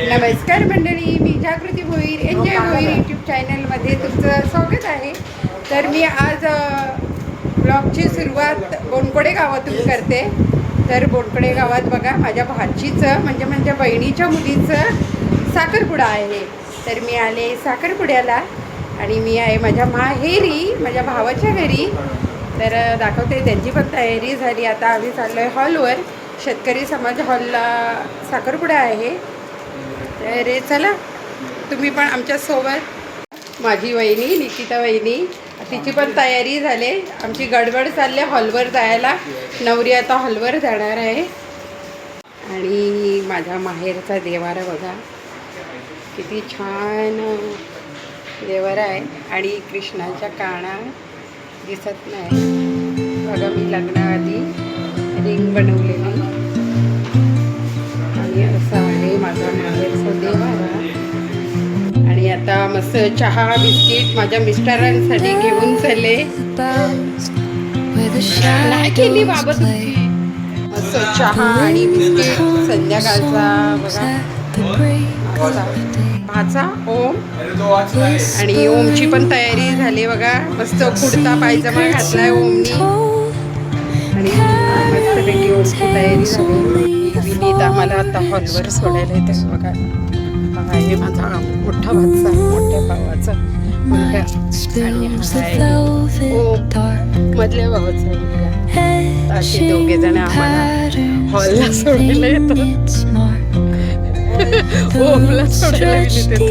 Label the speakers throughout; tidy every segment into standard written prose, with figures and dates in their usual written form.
Speaker 1: नमस्कार मंडळी, मी जागृती Bhoir enjoy Bhoir YouTube चॅनलमध्ये तुमचं स्वागत आहे. तर मी आज ब्लॉगची सुरुवात बोनकडे गावातून करते. तर बोनकडे गावात बघा, माझ्या भाचीचं म्हणजे माझ्या बहिणीच्या मुलीचं साखरपुडा आहे. तर मी आले साखरपुड्याला आणि मी आहे माझ्या माहेरी, माझ्या भावाच्या घरी. तर दाखवते, त्यांची पण तयारी झाली. आता आम्ही चाललो आहे हॉलवर. शेतकरी समाज हॉलला साखरपुडा आहे. तर चला तुम्ही पण आमच्यासोबत. माझी वहिनी निकिता वहिनी, तिची पण तयारी झाली. आमची गडबड चालली हॉलवर जायला. नवरी आता हॉलवर जाणार आहे. आणि माझ्या माहेरचा देवारा बघा, किती छान देवारा आहे. आणि कृष्णाच्या काना दिसत नाही बघा. मी लग्नाआधी रिंग बनवलेली. आणि असं आहे माझा माहेरचा देवारा. आणि आता मस्त चहा बिस्किट माझ्या मिस्टरांसाठी घेऊन चालले. नाही केली बाबा तुझी. मस्त चहा आणि बिस्किट संध्याकाळचा बघा. भाचा ओम आणि ओमची पण तयारी झाली बघा. मस्त कुर्ता पायजमा घातलाय ओमनी. आणि मस्तपैकी ओमची तयारी झाली. विनीत आम्हाला आता हॉलवर सोडायला येते बघा. हा आहे माझा मोठा भाचा, मोठ्या भावाचा मुलगा. आणि मधल्या भावाचा मुलगा. असे दोघे जण आम्हाला हॉलला सोडायला येतात. ओमला सोडायला विनीत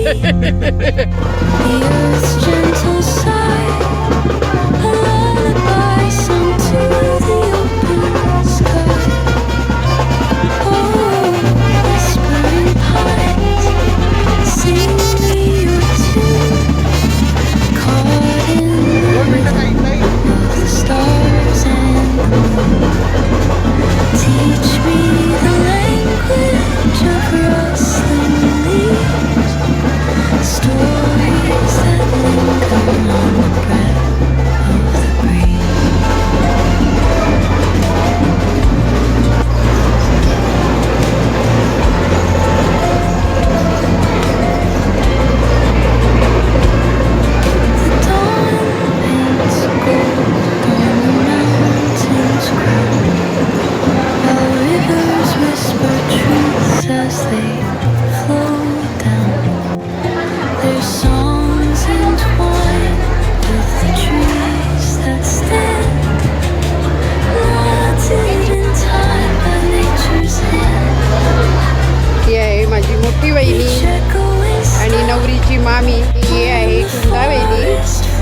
Speaker 1: आणि नवरीची मामी ही आहे कुंदा वहिनी.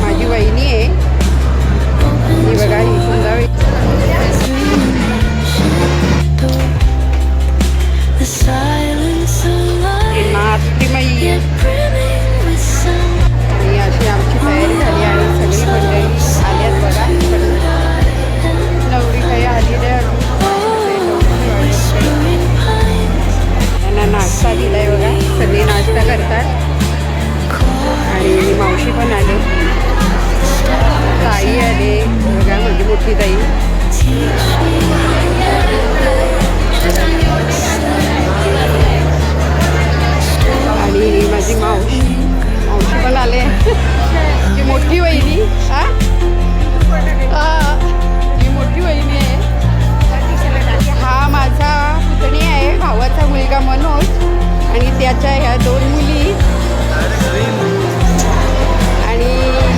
Speaker 1: माझी वहिनी आहे ही बघा. ही कुंदा वहिनी. नातिमयी. आणि अशी आमची तयारी झाली आहे. सगळी मंडळी आल्यात बघा. नवरी काही आली नाही. त्यांना नाश्ता दिलाय बघा. सगळे नाश्ता करतात. आणि मावशी पण आले, ताई आले बघा, माझी मोठी ताई. आणि माझी मावशी पण आले. ही मोठी वहिनी. ही मोठी वहिनी आहे. हा माझा पुतणी आहे, भावाचा मुलगा मनोज. आणि त्याच्या ह्या 2 मुली. आणि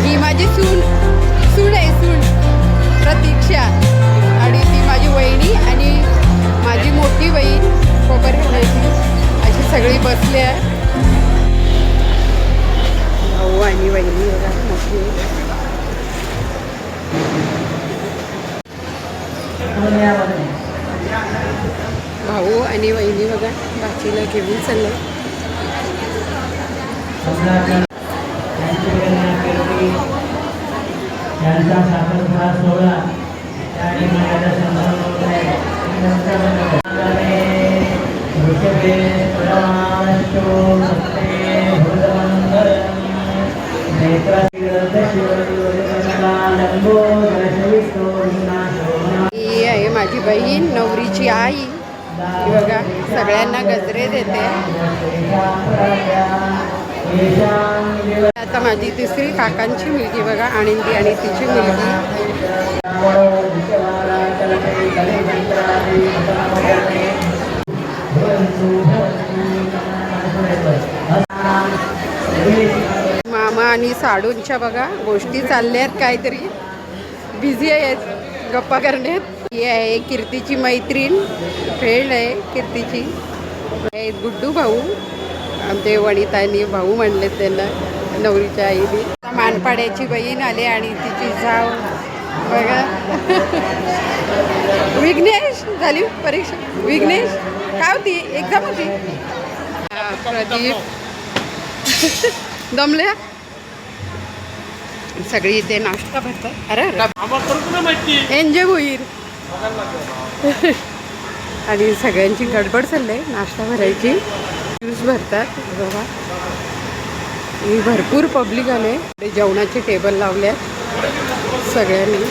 Speaker 1: ही माझी सून आहे, सून प्रतीक्षा. आणि ती माझी वहिनी आणि माझी मोठी बहीण कोपर घालायची. अशी सगळी बसले आहे. भाऊ आणि वहिनी बघा मोठी. भाऊ आणि वहिनी बघा भाचीला घेऊन चाललं.
Speaker 2: साखरपुडा सोहळा
Speaker 1: ही आहे माझी बहीण, नवरीची आई. बघा सगळ्यांना गजरे देते. आता माझी तिसरी काकांची मुलगी बघा, आनंदी आणि तिची मुलगी. मामा आणि साडूंच्या बघा गोष्टी चालल्यात, काहीतरी बिझी आहेत गप्पा करण्यात. ही आहे कीर्तीची मैत्रीण, फ्रेंड आहे कीर्तीची. हे गुड्डू भाऊ, आमचे वनितांनी भाऊ म्हणले त्यांना, नवरीच्या आईने. मानपाड्याची बहीण आली आणि तिची जाव बघा. विघ्नेश झाली परीक्षा. विघ्नेश काय होती, एक्झाम होती. प्रदीप दमल्या. सगळी इथे नाश्ता भरतात. अरे एन्जॉय होईल. आणि सगळ्यांची गडबड चालली नाश्ता भरायची. ज्यूस भरतात बघा. ही भरपूर पब्लिक आले. जेवणाचे टेबल लावले सगळ्यांनी.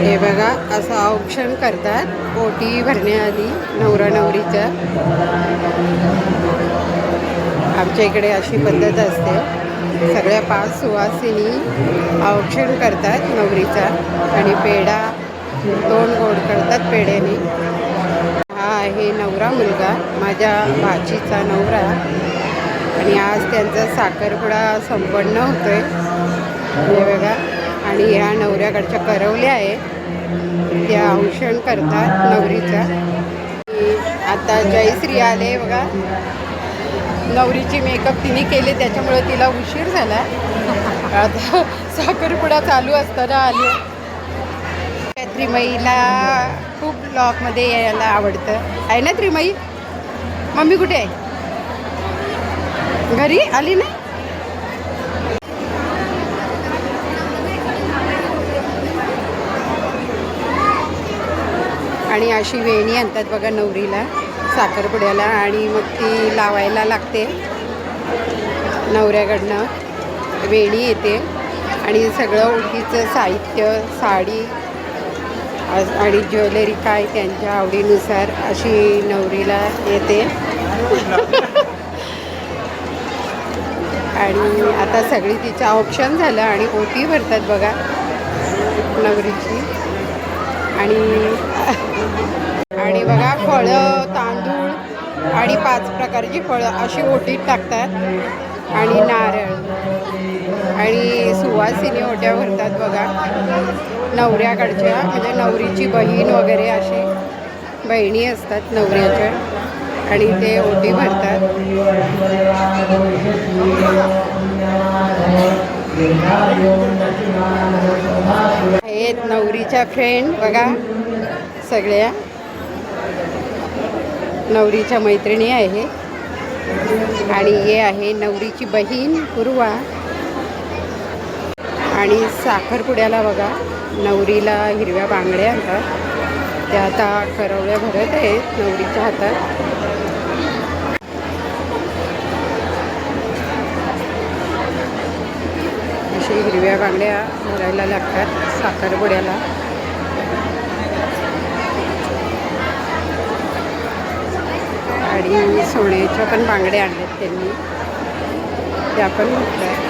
Speaker 1: हे बघा असं औक्षण करतात ओटी भरण्याआधी नवरा नवरीच्या. आमच्या इकडे अशी पद्धत असते. सगळ्या 5 सुवासिनी औक्षण करतात नवरीचा आणि पेढा 2 गोड करतात पेढ्याने. हा आहे नवरा मुलगा, माझ्या भाचीचा नवरा. आणि आज त्यांचा साखरपुडा संपन्न होतोय हे बघा. आणि ह्या नवऱ्याकडच्या करवल्या आहे त्या औक्षण करतात नवरीचा. आता जयश्री आले बघा. नवरीची मेकअप तिने केले त्याच्यामुळे तिला उशीर झाला. आता साखरपुडा चालू असताना आली. त्रिमईला खूप ब्लॉगमध्ये यायला आवडतं आहे ना. त्रिमई मम्मी कुठे आहे, घरी आली ना. आणि अशी वेणी आणतात बघा नवरीला साखरपुड्याला. आणि मग ती लावायला लागते नवऱ्याकडनं. वेणी येते आणि सगळं ओटीचं साहित्य, साडी आणि ज्वेलरी काय त्यांच्या आवडीनुसार अशी नवरीला येते. आणि आता सगळी तिचं ऑप्शन झालं आणि ओटी भरतात बघा नवरीची. आणि बघा फळं, तांदूळ आणि 5 प्रकारची फळं अशी ओटीत टाकतात आणि नारळ आणि सुवासिनी ओट्या भरतात बघा नवऱ्याकडच्या, म्हणजे नवरीची बहीण वगैरे अशी बहिणी असतात नवऱ्याच्या आणि ते ओटी भरतात. आहेत नवरीच्या फ्रेंड बघा सगळ्या नवरीच्या मैत्रिणी आहे. आणि हे आहे नवरीची बहीण पूर्वा. आणि साखरपुड्याला बघा नवरीला हिरव्या बांगड्या आणतात, त्या आता करवल्या भरत आहेत नवरीच्या हातात. अशी हिरव्या बांगड्या भरायला लागतात साखरपुड्याला. आणि सोन्याच्या पण बांगड्या आणल्यात त्यांनी, त्या पण घातल्यात.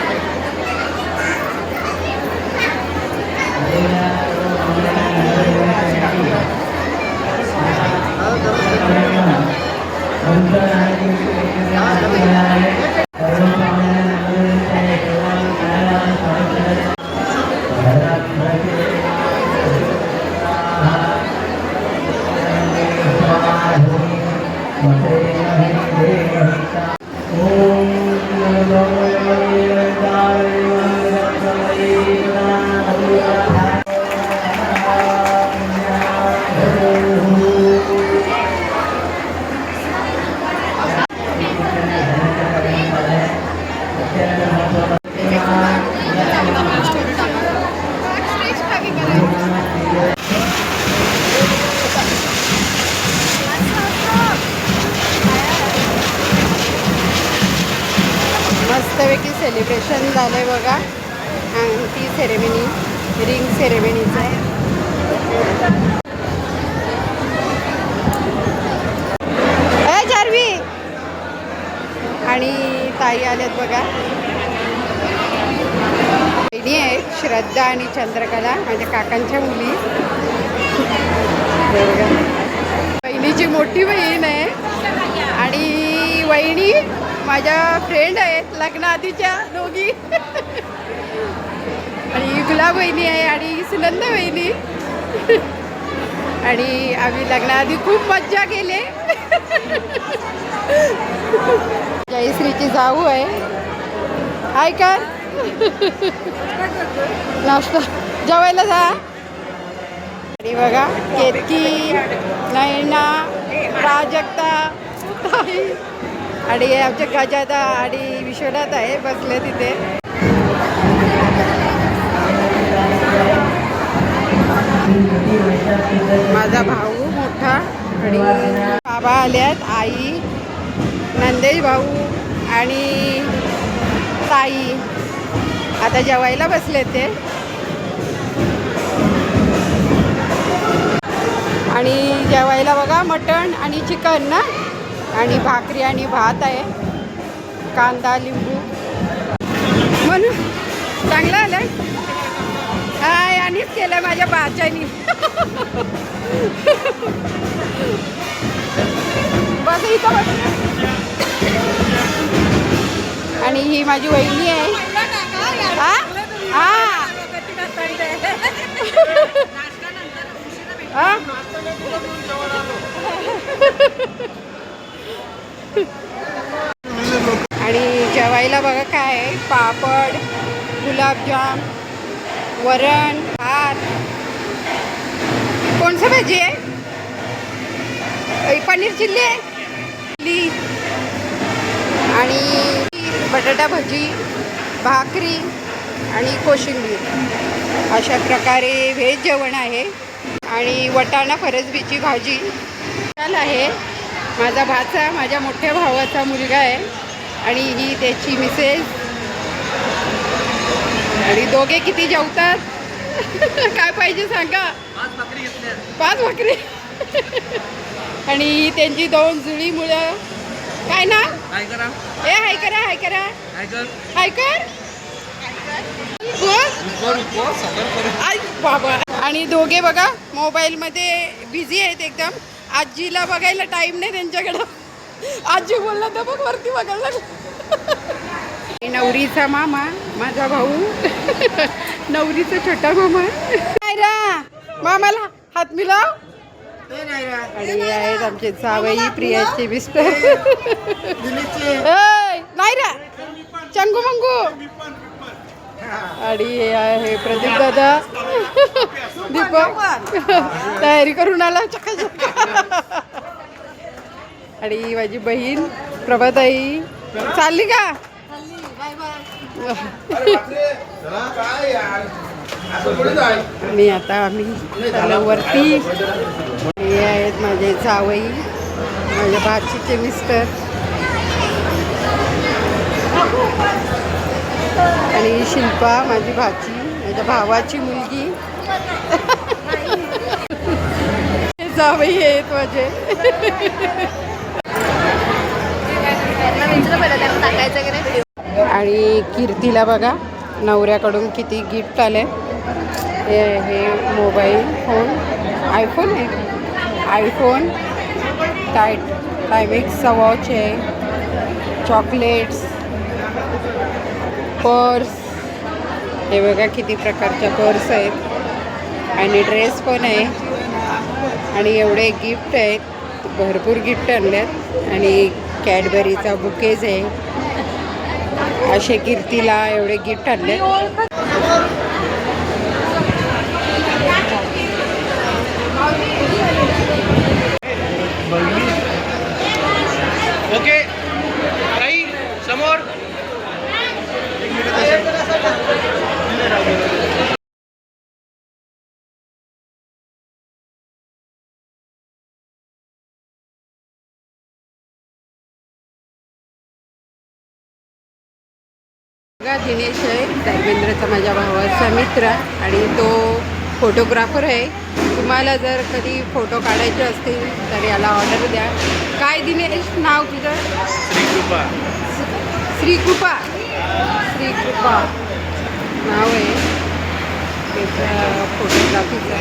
Speaker 1: मस्तपैकी सेलिब्रेशन झालंय बघा. आणि ती सेरेमनी रिंग सेरेमनीचं आहे. जारवी आणि ताई आल्यात बघा. बहिणी आहेत श्रद्धा आणि चंद्रकला, माझ्या काकांच्या मुली. बहिणीची मोठी बहीण आहे आणि वहिनी माझ्या फ्रेंड आहेत लग्नाआधीच्या दोघी. आणि गुला बहिणी आहे आणि सुनंदा बहिणी. आणि आम्ही लग्नाआधी खूप मज्जा केली. जयश्रीची जाऊ आहे. हाय कर नाश्ता जेवायला जा. आणि बघा केतकी, नयना, प्राजक्ता आणि आमच्या गजादा आणि विश्वनाथ आहे बसले तिथे. माझा भाऊ मोठा आणि बाबा आल्यात, आई, नंदेश भाऊ आणि ताई आता जेवायला बसले ते. आणि जेवायला बघा मटण आणि चिकन ना, आणि भाकरी आणि भात आहे, कांदा लिंबू म्हणून चांगलं आलं. हाय आणिच केलं माझ्या बाच्यानी. बस इथं बस. आणि ही माझी वहिनी आहे. हा हा आणि जेवायला बघा काय आहे, पापड, गुलाबजाम, वरण, भात. कोणचं भाजी आहे? पनीर चिल्ली आहे आणि बटाटा भजी, भाकरी आणि कोशिंबीर अशा प्रकारे व्हेज जेवण आहे. आणि वटाणा फरसबीची भाजी आहे. माझा भाचा माझ्या मोठ्या भावाचा मुलगा आहे आणि ही त्याची मिसेस. आणि दोघे किती जेवतात काय पाहिजे सांगा. 5 भाकरी आणि त्यांची 2 जुळी मुलं. काय ना
Speaker 3: काय करा
Speaker 1: ए हाय करा हाय करा
Speaker 3: काय कर
Speaker 1: हाय कर आई बाबा. आणि दोघे बघा मोबाईलमध्ये बिझी आहेत एकदम. आजीला बघायला टाइम नाही त्यांच्याकडं. आजी बोलला तर बघ वरती बघायला नवरीचा मामा माझा भाऊ नवरीचा छोटा मामा. काय रा मामाला हात मिलाव. आणि आहेत आमचे जावई प्रियाचे मिस्टर. नाही रा चंगू मंगू. आणि हे आहे प्रदीप दादा दीपक तयारी करून आला चकाचक. आणि माझी बहीण प्रभाताई चालली का. आणि आता आम्ही चाललो वरती. हे आहेत माझे जावई माझ्या भाचीचे मिस्टर आणि शिल्पा माझी भाची माझ्या भावाची मुलगी. हे जावई आहेत माझे. आणि कीर्तीला बघा नवऱ्याकडून किती गिफ्ट आले. हे मोबाईल फोन आयफोन आहे. आयफोन टायमिक्सचा वॉच आहे. Chocolates purse. हे बघा किती प्रकारच्या पर्स आहेत आणि ड्रेस पण आहे. आणि एवढे गिफ्ट आहेत. भरपूर गिफ्ट आणल्यात आणि कॅडबरीचा बुकेज आहे. असे कीर्तीला एवढे गिफ्ट आणले.
Speaker 3: ओके काही समोर
Speaker 1: बघा दिनेश आहे धर्मेंद्रचा माझ्या भावाचा मित्र आणि तो फोटोग्राफर आहे. तुम्हाला जर कधी फोटो काढायचे असतील तर याला ऑर्डर द्या. काय दिनेश नाव तुझं.
Speaker 3: श्रीकृपा
Speaker 1: श्रीकृपा श्रीकृपा नाव आहे त्याचं फोटोग्राफीचं.